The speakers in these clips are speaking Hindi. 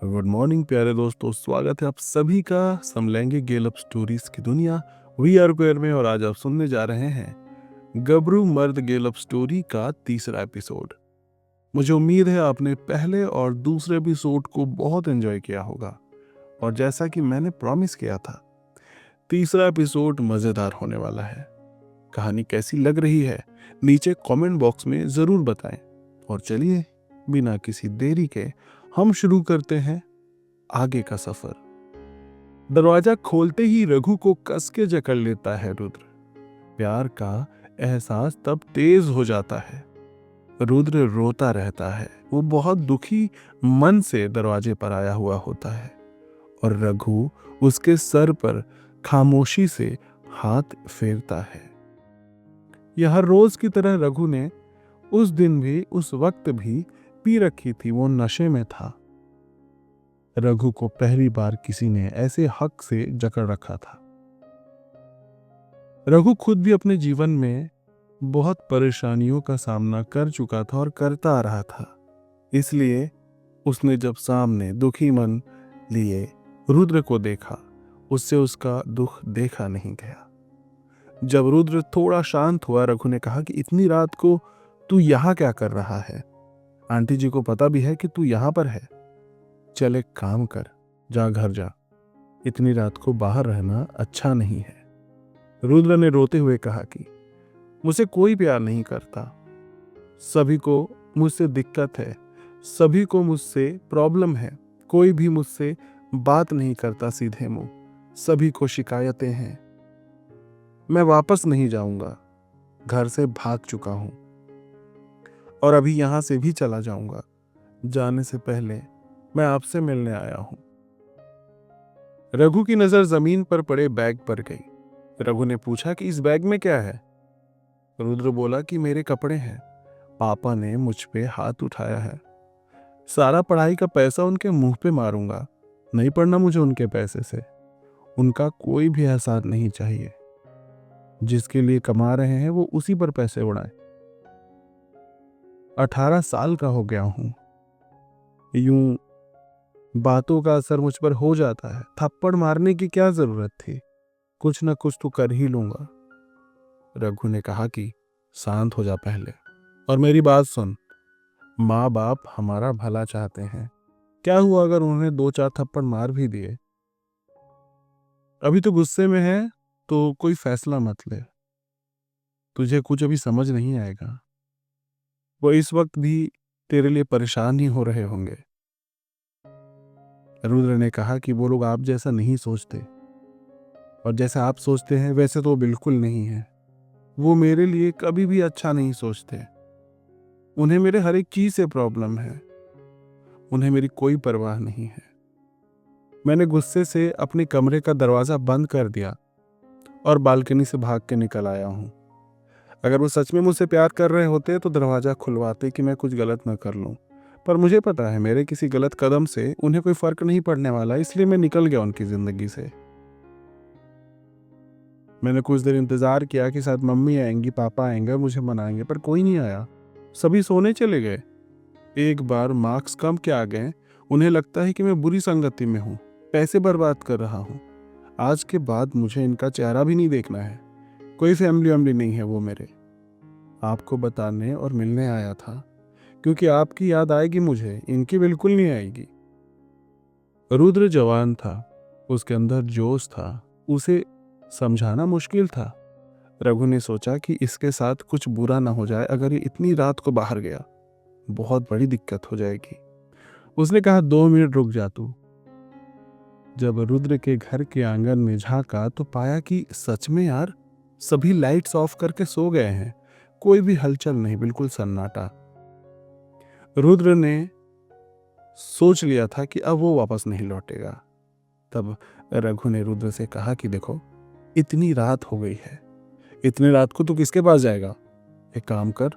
गुड मॉर्निंग प्यारे दोस्तों, स्वागत है आप सभी का समलैंगिक गेल अप स्टोरीज की दुनिया वी आर क्वेयर में। और आज आप सुनने जा रहे हैं गबरू मर्द गेल अप स्टोरी का तीसरा एपिसोड। मुझे उम्मीद है आपने पहले और दूसरे एपिसोड को बहुत एंजॉय किया होगा, और जैसा कि मैंने प्रॉमिस किया था, तीसरा एपिसोड मजेदार होने वाला है। कहानी कैसी लग रही है नीचे कमेंट बॉक्स में जरूर बताएं। और चलिए बिना किसी देरी के हम शुरू करते हैं आगे का सफर। दरवाजा खोलते ही रघु को कस के जकड़ लेता है रुद्र। प्यार का एहसास तब तेज हो जाता है। रुद्र रोता रहता है। वो बहुत दुखी मन से दरवाजे पर आया हुआ होता है, और रघु उसके सर पर खामोशी से हाथ फेरता है। यह हर रोज की तरह रघु ने उस दिन भी, उस वक्त भी पी रखी थी। वो नशे में था। रघु को पहली बार किसी ने ऐसे हक से जकड़ रखा था। रघु खुद भी अपने जीवन में बहुत परेशानियों का सामना कर चुका था और करता आ रहा था। इसलिए उसने जब सामने दुखी मन लिए रुद्र को देखा, उससे उसका दुख देखा नहीं गया। जब रुद्र थोड़ा शांत हुआ, रघु ने कहा कि इतनी रात को तू यहां क्या कर रहा है? आंटी जी को पता भी है कि तू यहां पर है। चल एक काम कर, जा घर जा। इतनी रात को बाहर रहना अच्छा नहीं है। रुद्र ने रोते हुए कहा कि मुझसे कोई प्यार नहीं करता। सभी को मुझसे दिक्कत है, सभी को मुझसे प्रॉब्लम है। कोई भी मुझसे बात नहीं करता सीधे मुंह। सभी को शिकायतें हैं। मैं वापस नहीं जाऊंगा। घर से भाग चुका हूं और अभी यहां से भी चला जाऊंगा। जाने से पहले मैं आपसे मिलने आया हूं। रघु की नजर जमीन पर पड़े बैग पर गई। रघु ने पूछा कि इस बैग में क्या है? रुद्र बोला कि मेरे कपड़े हैं। पापा ने मुझ पे हाथ उठाया है। सारा पढ़ाई का पैसा उनके मुंह पे मारूंगा। नहीं पढ़ना मुझे उनके पैसे से। उनका कोई भी एहसान नहीं चाहिए। जिसके लिए कमा रहे हैं वो उसी पर पैसे उड़ाए। 18 साल का हो गया हूं। यूं बातों का असर मुझ पर हो जाता है। थप्पड़ मारने की क्या जरूरत थी? कुछ ना कुछ तो कर ही लूंगा। रघु ने कहा कि शांत हो जा पहले और मेरी बात सुन। माँ बाप हमारा भला चाहते हैं। क्या हुआ अगर उन्हें 2-4 थप्पड़ मार भी दिए? अभी तो गुस्से में है, तो कोई फैसला मत ले। तुझे कुछ अभी समझ नहीं आएगा। वो इस वक्त भी तेरे लिए परेशान ही हो रहे होंगे। रुद्र ने कहा कि वो लोग आप जैसा नहीं सोचते, और जैसा आप सोचते हैं वैसे तो वो बिल्कुल नहीं है। वो मेरे लिए कभी भी अच्छा नहीं सोचते। उन्हें मेरे हर एक चीज से प्रॉब्लम है। उन्हें मेरी कोई परवाह नहीं है। मैंने गुस्से से अपने कमरे का दरवाजा बंद कर दिया और बालकनी से भाग के निकल आया हूं। अगर वो सच में मुझसे प्यार कर रहे होते तो दरवाजा खुलवाते कि मैं कुछ गलत न कर लूं। पर मुझे पता है मेरे किसी गलत कदम से उन्हें कोई फर्क नहीं पड़ने वाला, इसलिए मैं निकल गया उनकी जिंदगी से। मैंने कुछ देर इंतजार किया कि शायद मम्मी आएंगी, पापा आएंगे, मुझे मनाएंगे, पर कोई नहीं आया। सभी सोने चले गए। एक बार मार्क्स कम के आ गए। उन्हें लगता है कि मैं बुरी संगति में हूँ, पैसे बर्बाद कर रहा हूँ। आज के बाद मुझे इनका चेहरा भी नहीं देखना है। कोई फैमिली वैमिली नहीं है वो मेरे। आपको बताने और मिलने आया था, क्योंकि आपकी याद आएगी मुझे, इनकी बिल्कुल नहीं आएगी। रुद्र जवान था, उसके अंदर जोश था। उसे समझाना मुश्किल था। रघु ने सोचा कि इसके साथ कुछ बुरा ना हो जाए अगर ये इतनी रात को बाहर गया। बहुत बड़ी दिक्कत हो जाएगी। उसने कहा 2 मिनट रुक जा तू। जब रुद्र के घर के आंगन में झांका तो पाया कि सच में यार, सभी लाइट्स ऑफ करके सो गए हैं। कोई भी हलचल नहीं, बिल्कुल सन्नाटा। रुद्र ने सोच लिया था कि अब वो वापस नहीं लौटेगा। तब रघु ने रुद्र से कहा कि देखो, इतनी रात हो गई है, इतनी रात को तू किसके पास जाएगा? एक काम कर,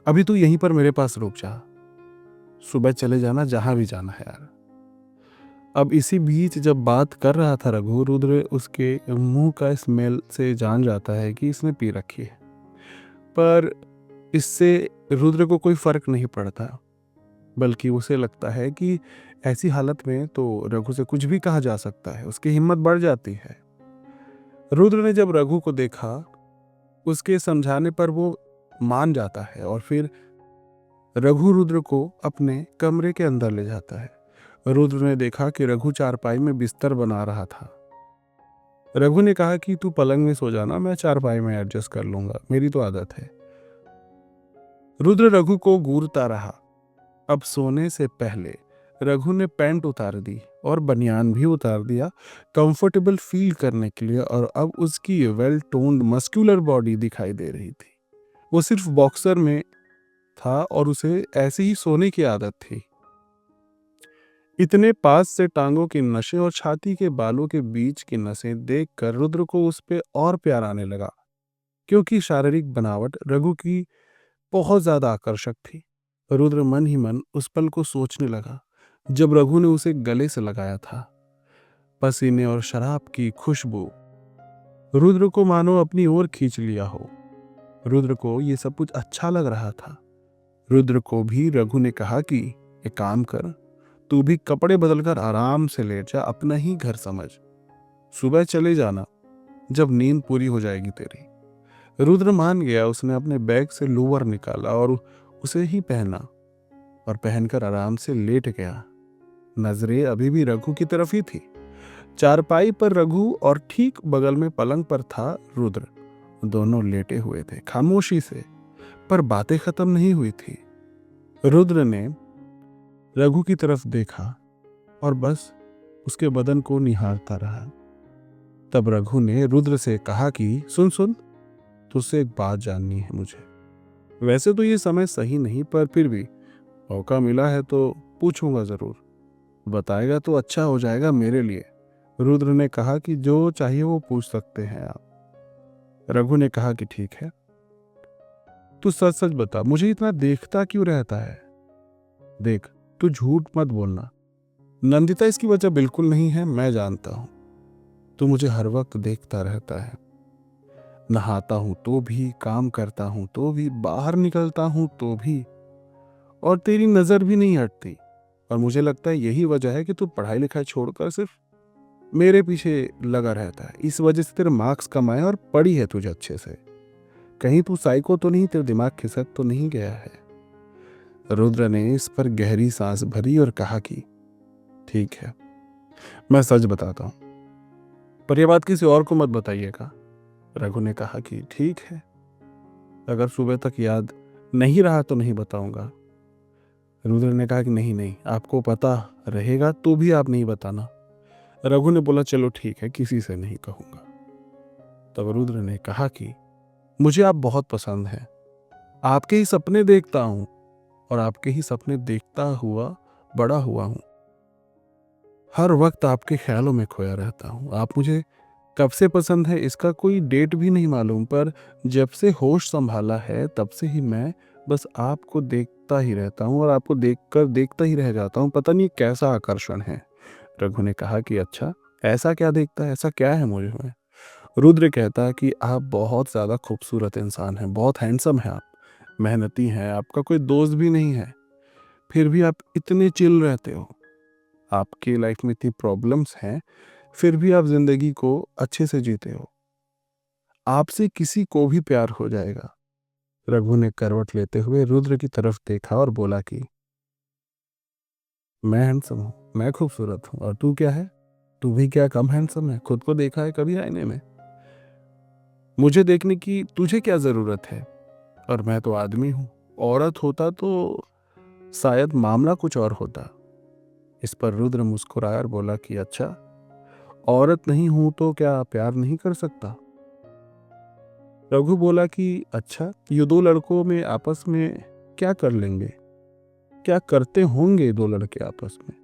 अभी तू यहीं पर मेरे पास रुक जा। सुबह चले जाना जहां भी जाना है यार। अब इसी बीच जब बात कर रहा था रघु, रुद्र उसके मुंह का स्मेल से जान जाता है कि इसने पी रखी है। पर इससे रुद्र को कोई फर्क नहीं पड़ता। बल्कि उसे लगता है कि ऐसी हालत में तो रघु से कुछ भी कहा जा सकता है, उसकी हिम्मत बढ़ जाती है। रुद्र ने जब रघु को देखा, उसके समझाने पर वो मान जाता है और फिर रघु रुद्र को अपने कमरे के अंदर ले जाता है। रुद्र ने देखा कि रघु चारपाई में बिस्तर बना रहा था। रघु ने कहा कि तू पलंग में सो जाना, मैं चारपाई में एडजस्ट कर लूंगा, मेरी तो आदत है। रुद्र रघु को घूरता रहा। अब सोने से पहले रघु ने पैंट उतार दी और बनियान भी उतार दिया, कंफर्टेबल फील करने के लिए, और अब उसकी वेल टोन्ड मस्कुलर बॉडी दिखाई दे रही थी। वो सिर्फ बॉक्सर में था और उसे ऐसे ही सोने की आदत थी। इतने पास से टांगों की नसें और छाती के बालों के बीच की नसें देखकर रुद्र को उस पे और प्यार आने लगा, क्योंकि शारीरिक बनावट रघु की बहुत ज्यादा आकर्षक थी। रुद्र मन ही मन उस पल को सोचने लगा जब रघु ने उसे गले से लगाया था। पसीने और शराब की खुशबू रुद्र को मानो अपनी ओर खींच लिया हो। रुद्र को ये सब कुछ अच्छा लग रहा था। रुद्र को भी रघु ने कहा कि एक काम कर, तू भी कपड़े बदलकर आराम से लेट जा, अपना ही घर समझ, सुबह चले जाना जब नींद पूरी हो जाएगी तेरी। रुद्र मान गया। उसने अपने बैग से लोअर निकाला और उसे ही पहना और पहनकर आराम से लेट गया। नजरें अभी भी रघु की तरफ ही थी। चारपाई पर रघु और ठीक बगल में पलंग पर था रुद्र। दोनों लेटे हुए थे खामोशी से, पर बातें खत्म नहीं हुई थी। रुद्र ने रघु की तरफ देखा और बस उसके बदन को निहारता रहा। तब रघु ने रुद्र से कहा कि सुन सुन, तुझसे एक बात जाननी है मुझे। वैसे तो ये समय सही नहीं, पर फिर भी मौका मिला है तो पूछूंगा जरूर। बताएगा तो अच्छा हो जाएगा मेरे लिए। रुद्र ने कहा कि जो चाहिए वो पूछ सकते हैं आप। रघु ने कहा कि ठीक है, तू सच सच बता, मुझे इतना देखता क्यों रहता है? देख, तू झूठ मत बोलना। नंदिता इसकी वजह बिल्कुल नहीं है, मैं जानता हूं। तू मुझे हर वक्त देखता रहता है। नहाता हूं तो भी, काम करता हूं तो भी, बाहर निकलता हूं तो भी, और तेरी नजर भी नहीं हटती। और मुझे लगता है यही वजह है कि तू पढ़ाई लिखाई छोड़कर सिर्फ मेरे पीछे लगा रहता है। इस वजह से तेरे मार्क्स कम आए और पढ़ी है तुझे अच्छे से। कहीं तू साइको तो नहीं, तेरा दिमाग खिसक तो नहीं गया है? रुद्र ने इस पर गहरी सांस भरी और कहा कि ठीक है, मैं सच बताता हूं, पर यह बात किसी और को मत बताइएगा। रघु ने कहा कि ठीक है, अगर सुबह तक याद नहीं रहा तो नहीं बताऊंगा। रुद्र ने कहा कि नहीं नहीं, आपको पता रहेगा तो भी आप नहीं बताना। रघु ने बोला चलो ठीक है, किसी से नहीं कहूंगा। तब रुद्र ने कहा कि मुझे आप बहुत पसंद हैं, आपके ही सपने देखता हूं और आपके ही सपने देखता हुआ बड़ा हुआ हूं। हर वक्त आपके ख्यालों में खोया रहता हूं। आप मुझे कब से पसंद है इसका कोई डेट भी नहीं मालूम, पर जब से होश संभाला है तब से ही मैं बस आपको देखता ही रहता हूं और आपको देखकर देखता ही रह जाता हूं। पता नहीं कैसा आकर्षण है। रघु ने कहा कि अच्छा, ऐसा क्या देखता है, ऐसा क्या है मुझे में? रुद्र कहता है कि आप बहुत ज़्यादा खूबसूरत इंसान हैं, बहुत हैंडसम हैं आप, मेहनती हैं, आपका कोई दोस्त भी नहीं है, फिर भी आप इतने चिल रहते हो। आपकी लाइफ में इतनी प्रॉब्लम्स हैं, फिर भी आप जिंदगी को अच्छे से जीते हो। आपसे किसी को भी प्यार हो जाएगा। रघु ने करवट लेते हुए रुद्र की तरफ देखा और बोला कि मैं हैंडसम हूँ, मैं खूबसूरत हूँ, और तू क्या है? तू भी क्या कम हैंडसम है? खुद को देखा है कभी आईने में? मुझे देखने की तुझे क्या जरूरत है? और मैं तो आदमी हूं। औरत होता तो शायद मामला कुछ और होता। इस पर रुद्र मुस्कुराया और बोला कि अच्छा, औरत नहीं हूं तो क्या प्यार नहीं कर सकता? रघु बोला कि अच्छा, ये दो लड़कों में आपस में क्या कर लेंगे? क्या करते होंगे दो लड़के आपस में?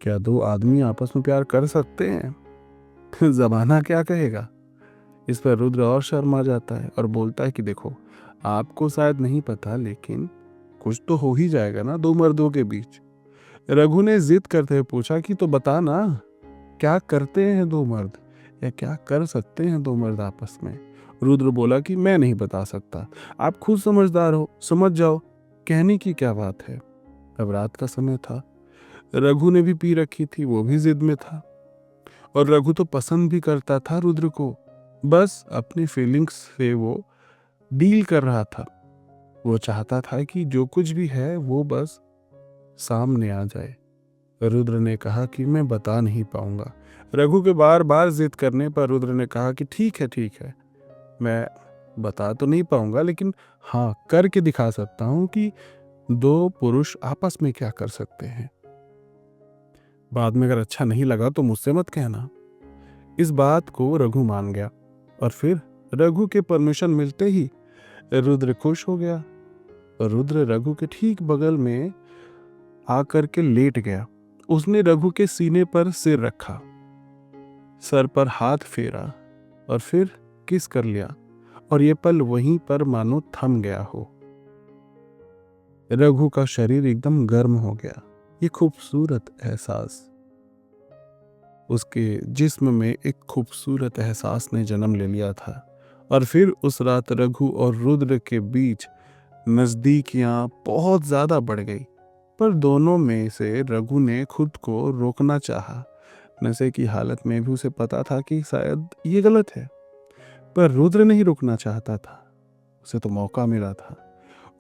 क्या दो आदमी आपस में प्यार कर सकते हैं? जमाना क्या कहेगा? इस पर रुद्र और शर्मा जाता है और बोलता है कि देखो, आपको शायद नहीं पता, लेकिन कुछ तो हो ही जाएगा ना दो मर्दों के बीच। रघु ने जिद करते हुए पूछा कि तो बता ना, क्या करते हैं दो मर्द, या क्या कर सकते हैं दो मर्द आपस में? रुद्र बोला कि मैं नहीं बता सकता, आप खुद समझदार हो, समझ जाओ, कहने की क्या बात है। अब रात का समय था। रघु ने भी पी रखी थी, वो भी जिद में था। और रघु तो पसंद भी करता था रुद्र को, बस अपनी फीलिंग्स से वो डील कर रहा था। वो चाहता था कि जो कुछ भी है वो बस सामने आ जाए। रुद्र ने कहा कि मैं बता नहीं पाऊंगा। रघु के बार बार जिद करने पर रुद्र ने कहा कि ठीक है, मैं बता तो नहीं पाऊंगा, लेकिन हाँ करके दिखा सकता हूं कि दो पुरुष आपस में क्या कर सकते हैं। बाद में अगर अच्छा नहीं लगा तो मुझसे मत कहना। इस बात को रघु मान गया और फिर रघु के परमिशन मिलते ही रुद्र खुश हो गया। रुद्र रघु के ठीक बगल में आकर के लेट गया। उसने रघु के सीने पर सिर रखा, सर पर हाथ फेरा और फिर किस कर लिया। और ये पल वहीं पर मानो थम गया हो। रघु का शरीर एकदम गर्म हो गया। ये खूबसूरत एहसास, उसके जिस्म में एक खूबसूरत एहसास ने जन्म ले लिया था। और फिर उस रात रघु और रुद्र के बीच नजदीकियां बहुत ज्यादा बढ़ गई। पर दोनों में से रघु ने खुद को रोकना चाहा। नशे की हालत में भी उसे पता था कि शायद ये गलत है, पर रुद्र नहीं रुकना चाहता था। उसे तो मौका मिला था।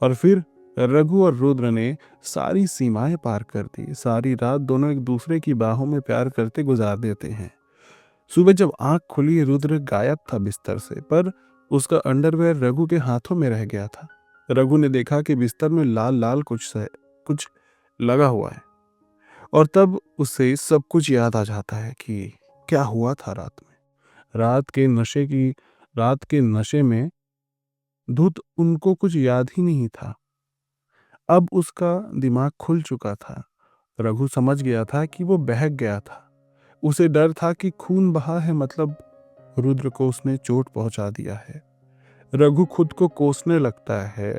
और फिर रघु और रुद्र ने सारी सीमाएं पार कर दी। सारी रात दोनों एक दूसरे की बाहों में प्यार करते गुजार देते हैं। सुबह जब आंख खुली रुद्र गायब था बिस्तर से, पर उसका अंडरवेयर रघु के हाथों में रह गया था। रघु ने देखा कि बिस्तर में लाल लाल कुछ लगा हुआ है। और तब उसे सब कुछ याद आ जाता है कि क्या हुआ था रात में। रात के नशे में धुत उनको कुछ याद ही नहीं था। अब उसका दिमाग खुल चुका था। रघु समझ गया था कि वो बहक गया था। उसे डर था कि खून बहा है, मतलब रुद्र को उसने चोट पहुंचा दिया है। रघु खुद को कोसने लगता है।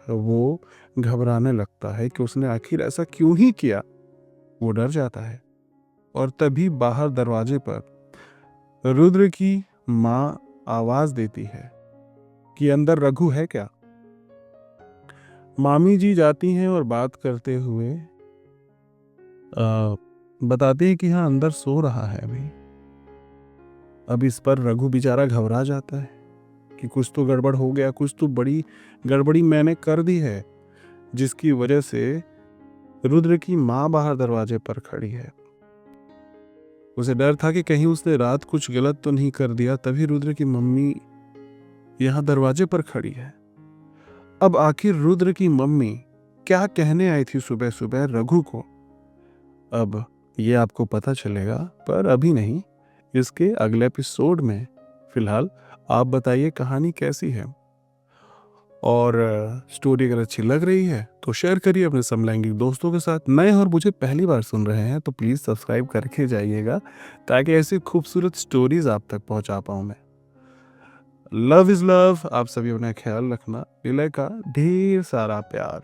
वो घबराने लगता है कि उसने आखिर ऐसा क्यों ही किया। वो डर जाता है। और तभी बाहर दरवाजे पर रुद्र की माँ आवाज देती है कि अंदर रघु है क्या। मामी जी जाती हैं और बात करते हुए बताती है कि हाँ अंदर सो रहा है अभी। अब इस पर रघु बेचारा घबरा जाता है कि कुछ तो गड़बड़ हो गया, कुछ तो बड़ी गड़बड़ी मैंने कर दी है, जिसकी वजह से रुद्र की माँ बाहर दरवाजे पर खड़ी है। उसे डर था कि कहीं उसने रात कुछ गलत तो नहीं कर दिया, तभी रुद्र की मम्मी यहाँ दरवाजे पर खड़ी है। अब आखिर रुद्र की मम्मी क्या कहने आई थी सुबह सुबह रघु को, अब ये आपको पता चलेगा, पर अभी नहीं, इसके अगले एपिसोड में। फिलहाल आप बताइए कहानी कैसी है, और स्टोरी अगर अच्छी लग रही है तो शेयर करिए अपने समलैंगिक दोस्तों के साथ। नए और मुझे पहली बार सुन रहे हैं तो प्लीज़ सब्सक्राइब करके जाइएगा, ताकि ऐसी खूबसूरत स्टोरीज आप तक पहुंचा पाऊं मैं। Love is love. आप सभी अपना ख्याल रखना। विलय का ढेर सारा प्यार।